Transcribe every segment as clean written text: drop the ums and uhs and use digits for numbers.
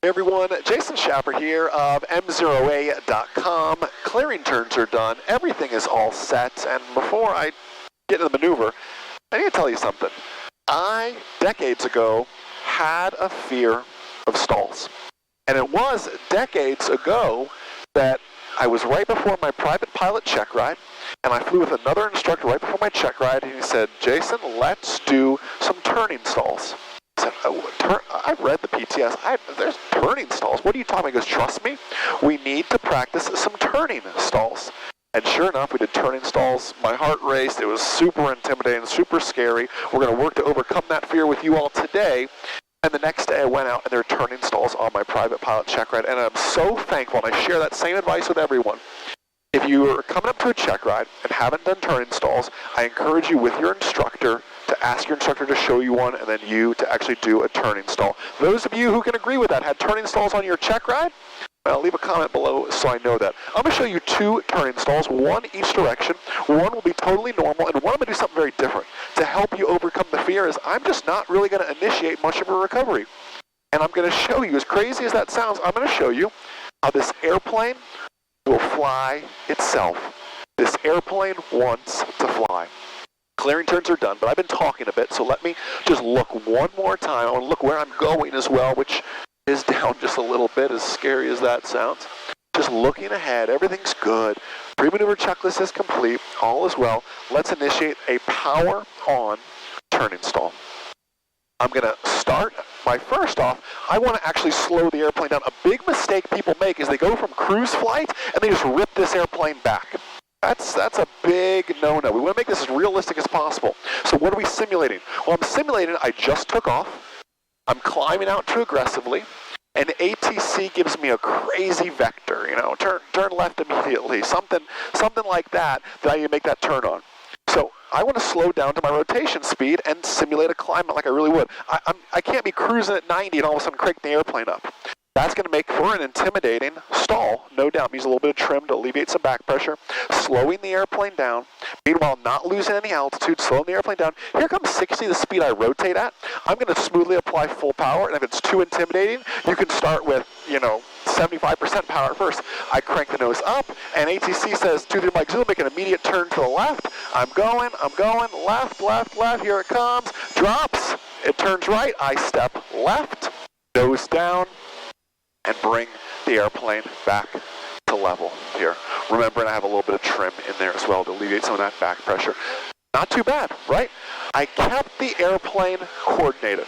Hey everyone, Jason Schapper here of MzeroA.com. Clearing turns are done. Everything is all set. And before I get into the maneuver, I need to tell you something. I, decades ago, had a fear of stalls. And it was decades ago that I was right before my private pilot check ride, and I flew with another instructor right before my check ride, and he said, Jason, let's do some turning stalls. I said, I've read the PTS. There's turning stalls. What are you talking about? He goes, trust me, we need to practice some turning stalls. And sure enough, we did turning stalls. My heart raced. It was super intimidating, super scary. We're going to work to overcome that fear with you all today. And the next day I went out and there were turning stalls on my private pilot check ride. And I'm so thankful, and I share that same advice with everyone. If you are coming up to a check ride and haven't done turning stalls, I encourage you with your instructor to ask your instructor to show you one, and then you to actually do a turning stall. Those of you who can agree with that, had turning stalls on your check ride, leave a comment below so I know that. I'm going to show you two turning stalls, one each direction. One will be totally normal, and one I'm going to do something very different. To help you overcome the fear is I'm just not really going to initiate much of a recovery. And I'm going to show you, as crazy as that sounds, I'm going to show you how this airplane will fly itself. This airplane wants to fly. Clearing turns are done, but I've been talking a bit, so let me just look one more time. I want to look where I'm going as well, which is down just a little bit, as scary as that sounds. Just looking ahead, everything's good. Pre-maneuver checklist is complete, all is well. Let's initiate a power on turning stall. I'm going to start by, first off, I want to actually slow the airplane down. A big mistake people make is they go from cruise flight and they just rip this airplane back. That's a big no-no. We want to make this as realistic as possible. So what are we simulating? Well, I'm simulating I just took off. I'm climbing out too aggressively. And ATC gives me a crazy vector, turn left immediately, something like that I need to make that turn on. So I want to slow down to my rotation speed and simulate a climb like I really would. I can't be cruising at 90 and all of a sudden crank the airplane up. That's going to make for an intimidating stall, no doubt. Means a little bit of trim to alleviate some back pressure. Slowing the airplane down, meanwhile not losing any altitude, slowing the airplane down. Here comes 60, the speed I rotate at. I'm going to smoothly apply full power, and if it's too intimidating, you can start with, 75% power first. I crank the nose up, and ATC says, 2-3 Mike Zulu, make an immediate turn to the left. I'm going, left, here it comes, drops, it turns right, I step left, nose down, and bring the airplane back to level here. Remembering I have a little bit of trim in there as well to alleviate some of that back pressure. Not too bad, right? I kept the airplane coordinated.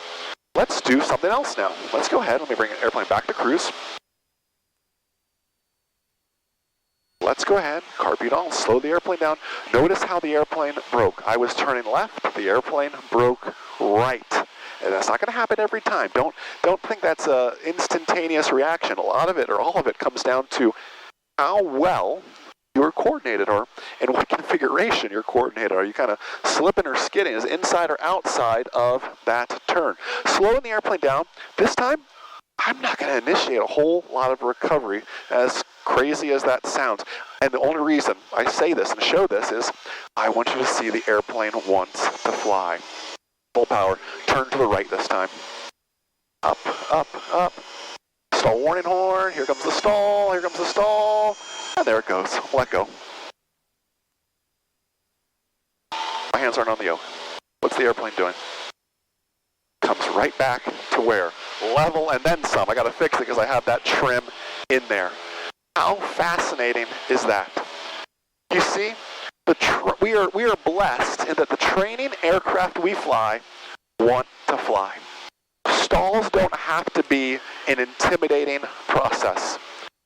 Let's do something else now. Let's go ahead. Let me bring the airplane back to cruise. Let's go ahead, carpet on, slow the airplane down. Notice how the airplane broke. I was turning left, the airplane broke right. And that's not going to happen every time. Don't think that's an instantaneous reaction. A lot of it, or all of it, comes down to how well you're coordinated, or in what configuration you're coordinated. Are you kind of slipping or skidding? Is inside or outside of that turn? Slowing the airplane down. This time, I'm not going to initiate a whole lot of recovery, as crazy as that sounds. And the only reason I say this and show this is I want you to see the airplane wants to fly. Full power. Turn to the right this time. Up, up, up. Stall warning horn. Here comes the stall. Here comes the stall. And there it goes. Let go. My hands aren't on the yoke. What's the airplane doing? Comes right back to where? Level and then some. I got to fix it because I have that trim in there. How fascinating is that? You see? We are blessed in that the training aircraft we fly want to fly. Stalls don't have to be an intimidating process.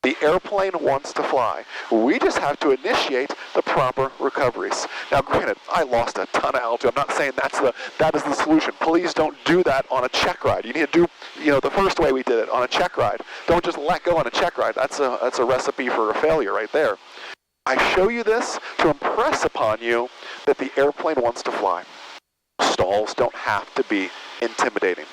The airplane wants to fly. We just have to initiate the proper recoveries. Now, granted, I lost a ton of altitude. I'm not saying that is the solution. Please don't do that on a check ride. You need to do, the first way we did it on a check ride. Don't just let go on a check ride. That's a recipe for a failure right there. I show you this to impress upon you that the airplane wants to fly. Stalls don't have to be intimidating,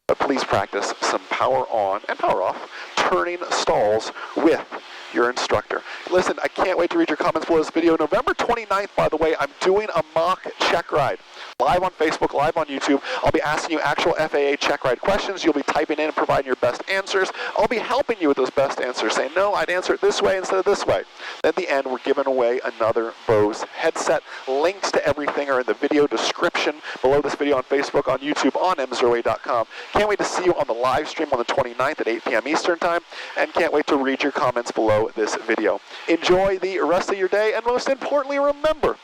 but please practice some power on and power off turning stalls with your instructor. Listen, I can't wait to read your comments below this video. November 29th, by the way, I'm doing a mock check ride. live on Facebook, live on YouTube. I'll be asking you actual FAA check ride questions. You'll be typing in and providing your best answers. I'll be helping you with those best answers, saying, no, I'd answer it this way instead of this way. Then at the end, we're giving away another Bose headset. Links to everything are in the video description below this video on Facebook, on YouTube, on MzeroA.com. Can't wait to see you on the live stream on the 29th at 8 p.m. Eastern Time, and can't wait to read your comments below this video. Enjoy the rest of your day, and most importantly, remember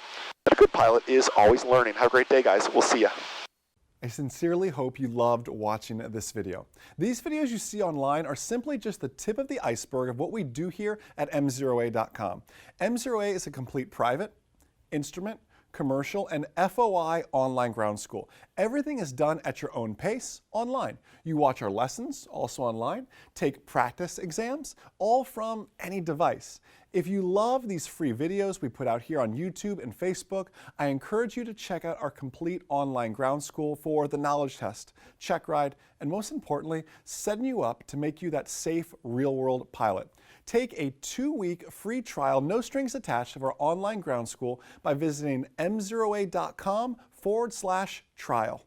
that a good pilot is always learning. Have a great day, guys. We'll see ya. I sincerely hope you loved watching this video. These videos you see online are simply just the tip of the iceberg of what we do here at MzeroA.com. MzeroA is a complete private, instrument, commercial, and FOI online ground school. Everything is done at your own pace online. You watch our lessons, also online, take practice exams, all from any device. If you love these free videos we put out here on YouTube and Facebook, I encourage you to check out our complete online ground school for the knowledge test, check ride, and most importantly, setting you up to make you that safe, real-world pilot. Take a 2-week free trial, no strings attached, of our online ground school by visiting MzeroA.com/trial.